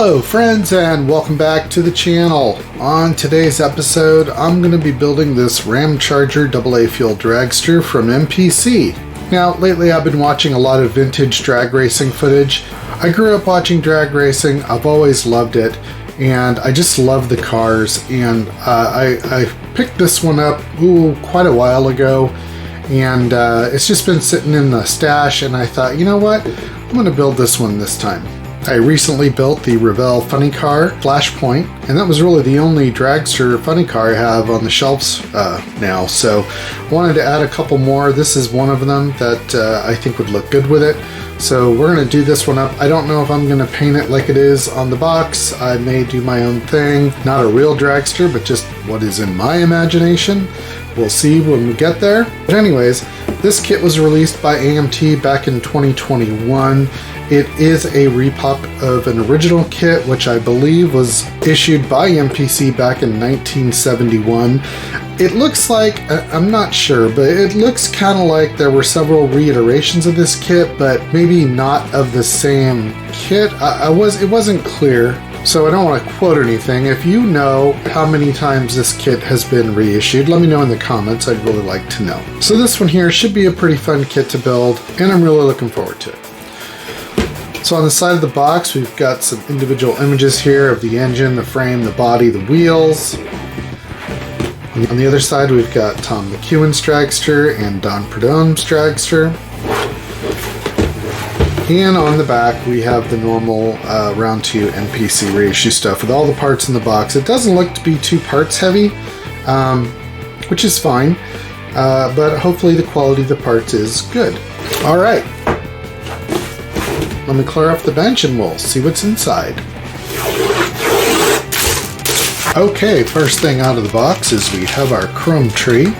Hello friends and welcome back to the channel. On today's episode I'm going to be building this RAMCHARGER AA fuel dragster from MPC. Now lately I've been watching a lot of vintage drag racing footage. I grew up watching drag racing, I've always loved it, and I just love the cars, and I picked this one up quite a while ago, and it's just been sitting in the stash, and I thought, you know what, I'm going to build this one this time. I recently built the Revell funny car Flashpoint, and that was really the only dragster funny car I have on the shelves now, so I wanted to add a couple more. This is one of them that I think would look good with it, so we're going to do this one up. I don't know if I'm going to paint it like it is on the box. I may do my own thing, not a real dragster, but just what is in my imagination. We'll see when we get there. But anyways, this kit was released by AMT back in 2021. It is a repop of an original kit, which I believe was issued by MPC back in 1971. It looks like, I'm not sure, but it looks kind of like there were several reiterations of this kit, but maybe not of the same kit. It wasn't clear, so I don't want to quote anything. If you know how many times this kit has been reissued, let me know in the comments. I'd really like to know. So this one here should be a pretty fun kit to build, and I'm really looking forward to it. So on the side of the box, we've got some individual images here of the engine, the frame, the body, the wheels. On the other side, we've got Tom McEwen's dragster and Don Prudhomme's dragster. And on the back, we have the normal round 2 MPC reissue stuff with all the parts in the box. It doesn't look to be too parts heavy, which is fine, but hopefully the quality of the parts is good. All right. Let me clear off the bench and we'll see what's inside. Okay, first thing out of the box is we have our chrome tree.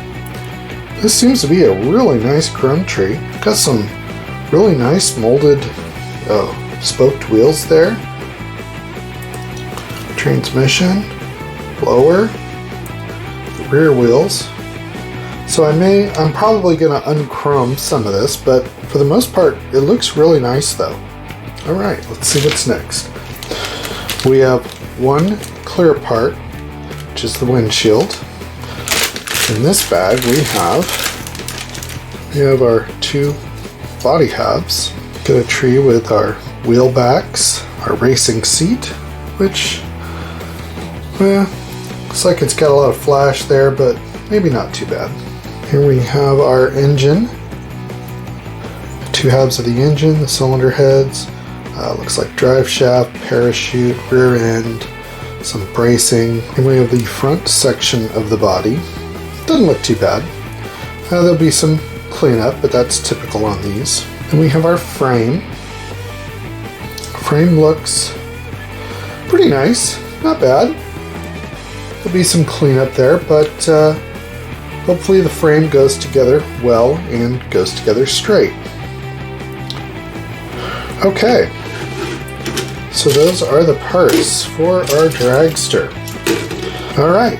This seems to be a really nice chrome tree. Got some really nice molded spoked wheels there. Transmission, blower, the rear wheels. So I'm probably going to unchrome some of this, but for the most part it looks really nice though. Alright, let's see what's next. We have one clear part, which is the windshield. In this bag we have our 2 body halves. Got a tree with our wheel backs, our racing seat, which, well, looks like it's got a lot of flash there, but maybe not too bad. Here we have our engine. 2 halves of the engine, the cylinder heads. Looks like drive shaft, parachute, rear end, some bracing. And we have the front section of the body. Doesn't look too bad. There'll be some cleanup, but that's typical on these. And we have our frame. Frame looks pretty nice, not bad. There'll be some cleanup there, but hopefully the frame goes together well and goes together straight. Okay, so those are the parts for our dragster. Alright,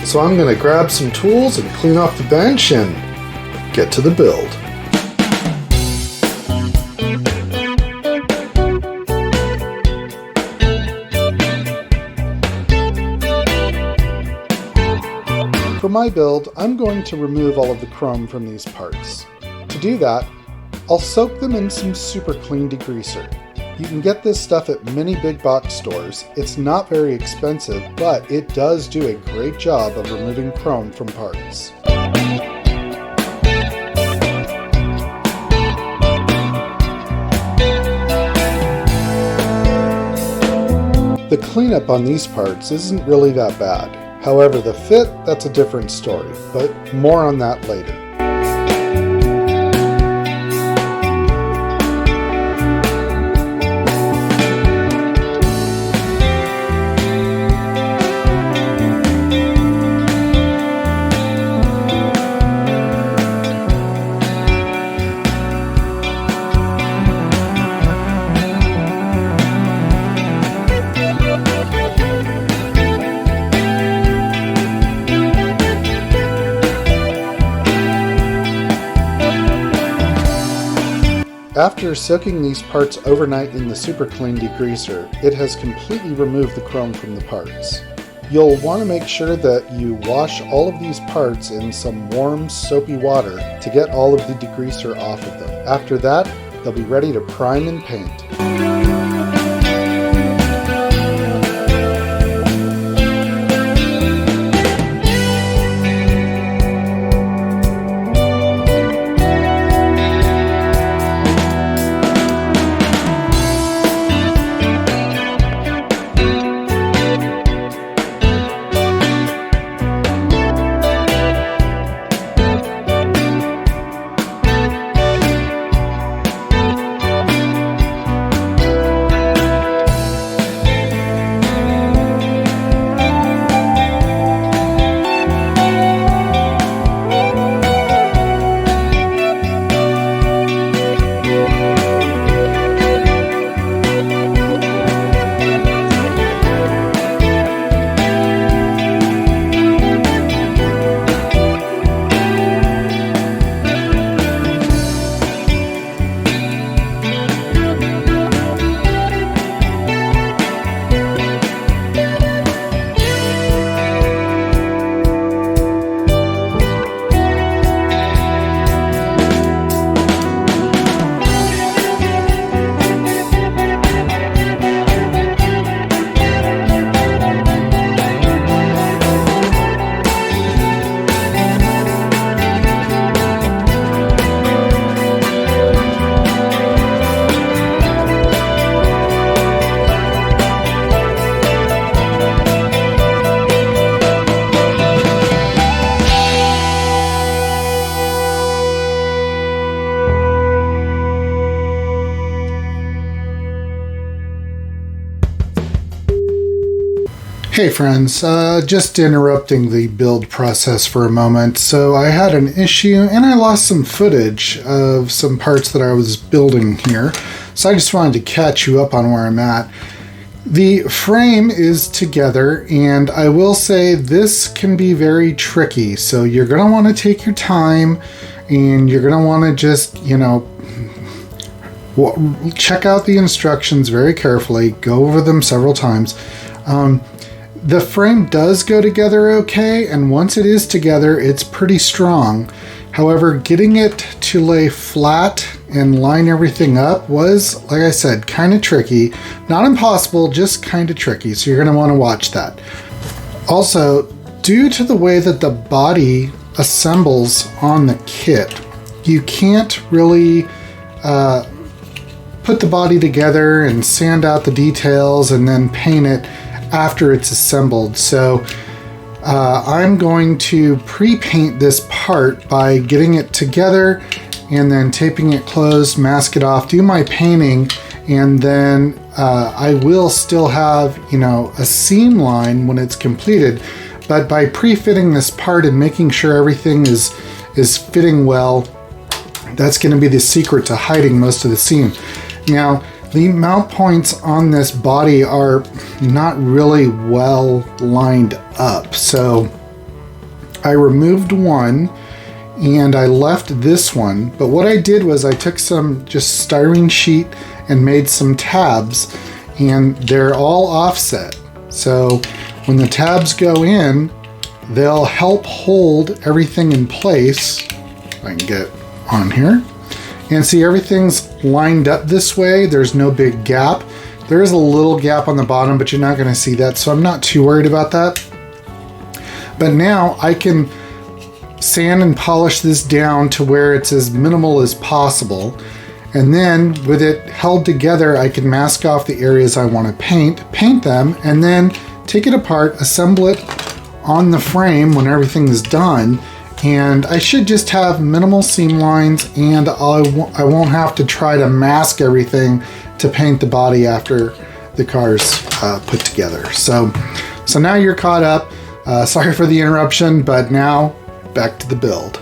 so I'm going to grab some tools and clean off the bench and get to the build. For my build, I'm going to remove all of the chrome from these parts. To do that, I'll soak them in some super clean degreaser. You can get this stuff at many big box stores. It's not very expensive, but it does do a great job of removing chrome from parts. The cleanup on these parts isn't really that bad. However, the fit, that's a different story, but more on that later. After soaking these parts overnight in the super clean degreaser, it has completely removed the chrome from the parts. You'll want to make sure that you wash all of these parts in some warm, soapy water to get all of the degreaser off of them. After that, they'll be ready to prime and paint. Hey friends, just interrupting the build process for a moment. So I had an issue and I lost some footage of some parts that I was building here. So I just wanted to catch you up on where I'm at. The frame is together, and I will say this can be very tricky. So you're going to want to take your time, and you're going to want to just, check out the instructions very carefully, go over them several times. The frame does go together okay, and once it is together, it's pretty strong. However, getting it to lay flat and line everything up was, like I said, kind of tricky. Not impossible, just kind of tricky, so you're going to want to watch that. Also, due to the way that the body assembles on the kit, you can't really put the body together and sand out the details and then paint it after it's assembled. So I'm going to pre-paint this part by getting it together and then taping it closed, mask it off, do my painting, and then I will still have, a seam line when it's completed. But by pre-fitting this part and making sure everything is fitting well, that's going to be the secret to hiding most of the seam. Now, the mount points on this body are not really well lined up, so I removed one and I left this one. But what I did was I took some just styrene sheet and made some tabs, and they're all offset. So when the tabs go in, they'll help hold everything in place. If I can get on here. And see, everything's lined up this way. There's no big gap. There is a little gap on the bottom, but you're not going to see that, so I'm not too worried about that. But now I can sand and polish this down to where it's as minimal as possible. And then with it held together, I can mask off the areas I want to paint them, and then take it apart, assemble it on the frame when everything is done. And I should just have minimal seam lines, and I won't have to try to mask everything to paint the body after the car's put together. So now you're caught up. Sorry for the interruption, but now back to the build.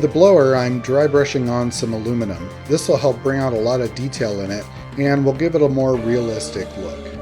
the blower, I'm dry brushing on some aluminum. This will help bring out a lot of detail in it and will give it a more realistic look.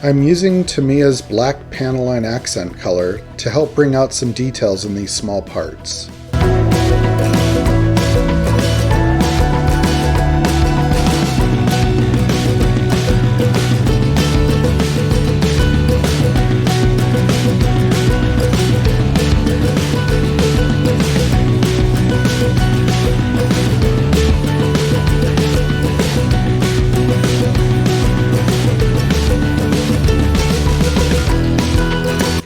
I'm using Tamiya's black Panaline accent color to help bring out some details in these small parts.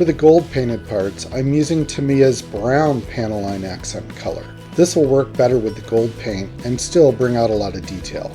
For the gold painted parts, I'm using Tamiya's brown Panaline accent color. This will work better with the gold paint and still bring out a lot of detail.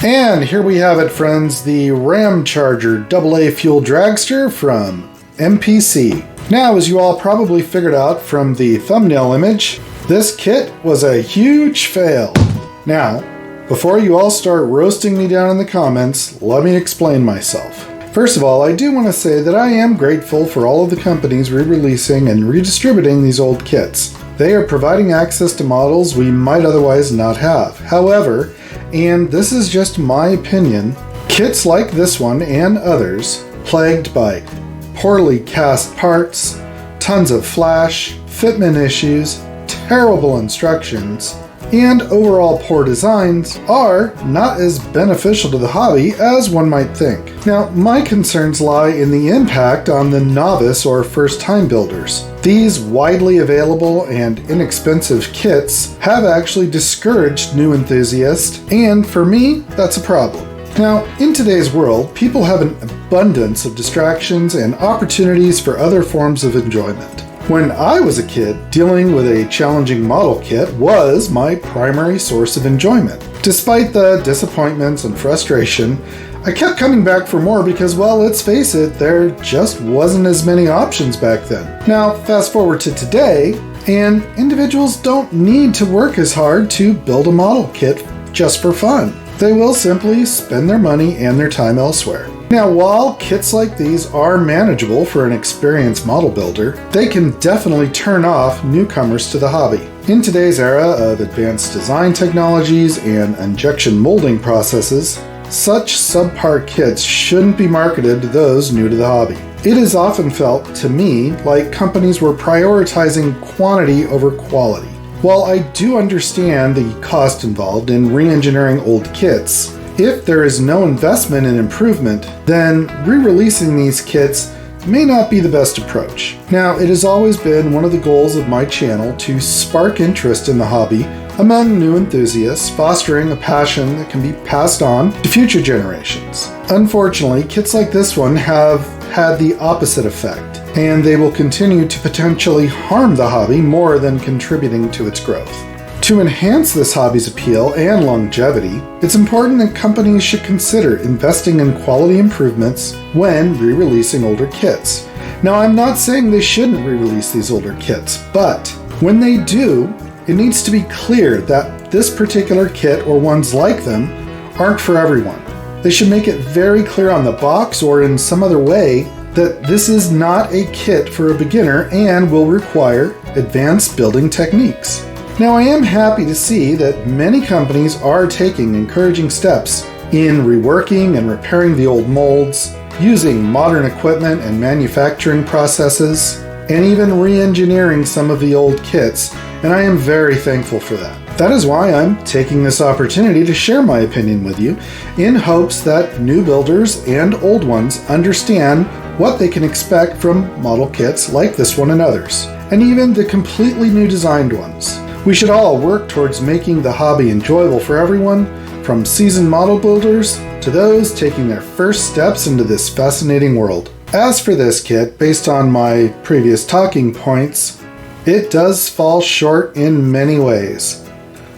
And here we have it, friends, the RAMCHARGER AA fuel dragster from MPC. Now, as you all probably figured out from the thumbnail image, this kit was a huge fail. Now, before you all start roasting me down in the comments, let me explain myself. First of all, I do want to say that I am grateful for all of the companies re-releasing and redistributing these old kits. They are providing access to models we might otherwise not have. However, and this is just my opinion, kits like this one and others, plagued by poorly cast parts, tons of flash, fitment issues, terrible instructions, and overall poor designs, are not as beneficial to the hobby as one might think. Now, my concerns lie in the impact on the novice or first-time builders. These widely available and inexpensive kits have actually discouraged new enthusiasts, and for me, that's a problem. Now, in today's world, people have an abundance of distractions and opportunities for other forms of enjoyment. When I was a kid, dealing with a challenging model kit was my primary source of enjoyment. Despite the disappointments and frustration, I kept coming back for more because, well, let's face it, there just wasn't as many options back then. Now, fast forward to today, and individuals don't need to work as hard to build a model kit just for fun. They will simply spend their money and their time elsewhere. Now, while kits like these are manageable for an experienced model builder, they can definitely turn off newcomers to the hobby. In today's era of advanced design technologies and injection molding processes, such subpar kits shouldn't be marketed to those new to the hobby. It is often felt, to me, like companies were prioritizing quantity over quality. While I do understand the cost involved in re-engineering old kits, if there is no investment in improvement, then re-releasing these kits may not be the best approach. Now, it has always been one of the goals of my channel to spark interest in the hobby among new enthusiasts, fostering a passion that can be passed on to future generations. Unfortunately, kits like this one have had the opposite effect, and they will continue to potentially harm the hobby more than contributing to its growth. To enhance this hobby's appeal and longevity, it's important that companies should consider investing in quality improvements when re-releasing older kits. Now, I'm not saying they shouldn't re-release these older kits, but when they do, it needs to be clear that this particular kit or ones like them aren't for everyone. They should make it very clear on the box or in some other way that this is not a kit for a beginner and will require advanced building techniques. Now, I am happy to see that many companies are taking encouraging steps in reworking and repairing the old molds, using modern equipment and manufacturing processes, and even re-engineering some of the old kits, and I am very thankful for that. That is why I'm taking this opportunity to share my opinion with you, in hopes that new builders and old ones understand what they can expect from model kits like this one and others, and even the completely new designed ones. We should all work towards making the hobby enjoyable for everyone, from seasoned model builders to those taking their first steps into this fascinating world. As for this kit, based on my previous talking points, it does fall short in many ways.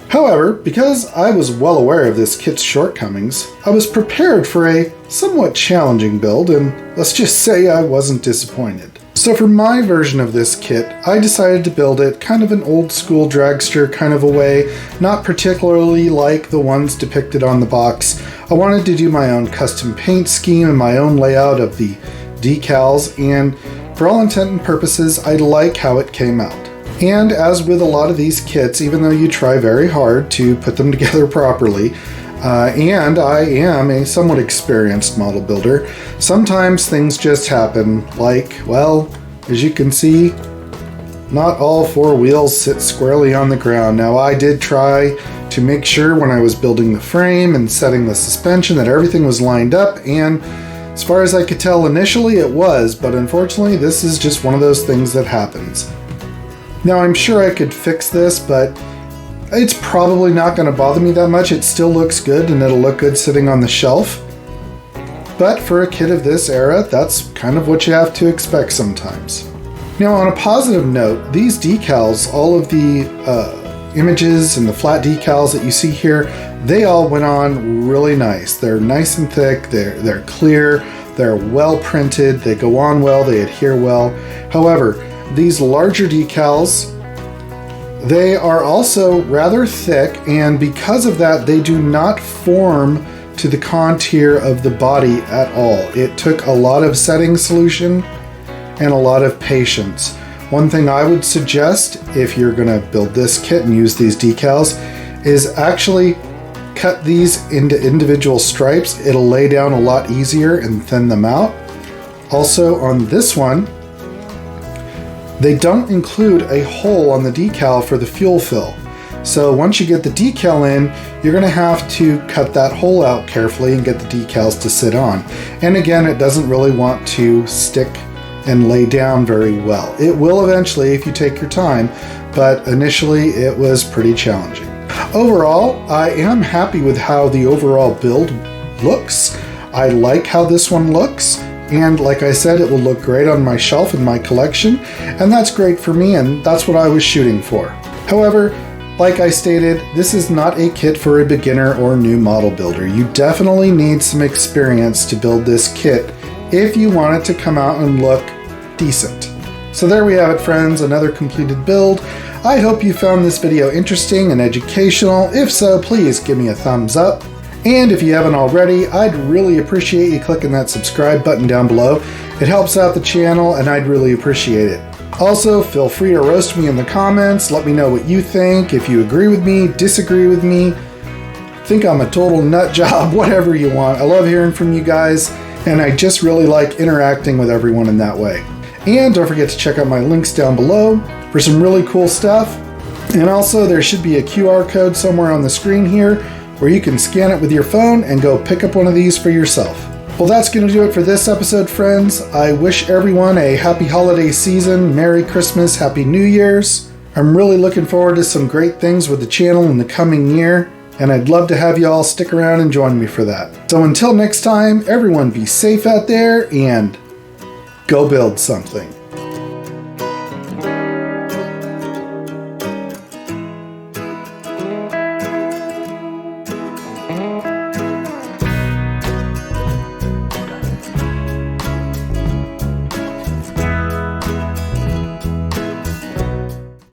However, because I was well aware of this kit's shortcomings, I was prepared for a somewhat challenging build, and let's just say I wasn't disappointed. So for my version of this kit, I decided to build it kind of an old school dragster kind of a way, not particularly like the ones depicted on the box. I wanted to do my own custom paint scheme and my own layout of the decals, and for all intent and purposes, I like how it came out. And as with a lot of these kits, even though you try very hard to put them together properly, and I am a somewhat experienced model builder, sometimes things just happen, like, well, as you can see, not all four wheels sit squarely on the ground. Now, I did try to make sure when I was building the frame and setting the suspension that everything was lined up, and as far as I could tell initially it was, but unfortunately this is just one of those things that happens. Now, I'm sure I could fix this, but it's probably not going to bother me that much. It still looks good and it'll look good sitting on the shelf. But for a kit of this era, that's kind of what you have to expect sometimes. Now, on a positive note, these decals, all of the images and the flat decals that you see here, they all went on really nice. They're nice and thick, they're clear, they're well printed, they go on well, they adhere well. However, these larger decals, they are also rather thick, and because of that, they do not form to the contour of the body at all. It took a lot of setting solution and a lot of patience. One thing I would suggest if you're gonna build this kit and use these decals is actually cut these into individual stripes. It'll lay down a lot easier and thin them out. Also on this one, they don't include a hole on the decal for the fuel fill. So once you get the decal in, you're gonna have to cut that hole out carefully and get the decals to sit on. And again, it doesn't really want to stick and lay down very well. It will eventually if you take your time, but initially it was pretty challenging. Overall, I am happy with how the overall build looks. I like how this one looks, and like I said, it will look great on my shelf in my collection, and that's great for me, and that's what I was shooting for. However, like I stated, this is not a kit for a beginner or new model builder. You definitely need some experience to build this kit if you want it to come out and look decent. So there we have it, friends, another completed build. I hope you found this video interesting and educational. If so, please give me a thumbs up. And if you haven't already, I'd really appreciate you clicking that subscribe button down below. It helps out the channel and I'd really appreciate it. Also, feel free to roast me in the comments. Let me know what you think. If you agree with me, disagree with me, think I'm a total nut job, whatever you want. I love hearing from you guys, and I just really like interacting with everyone in that way. And don't forget to check out my links down below for some really cool stuff. And also, there should be a QR code somewhere on the screen here where you can scan it with your phone and go pick up one of these for yourself. Well, that's going to do it for this episode, friends. I wish everyone a happy holiday season, Merry Christmas, Happy New Year's. I'm really looking forward to some great things with the channel in the coming year, and I'd love to have you all stick around and join me for that. So until next time, everyone be safe out there and go build something.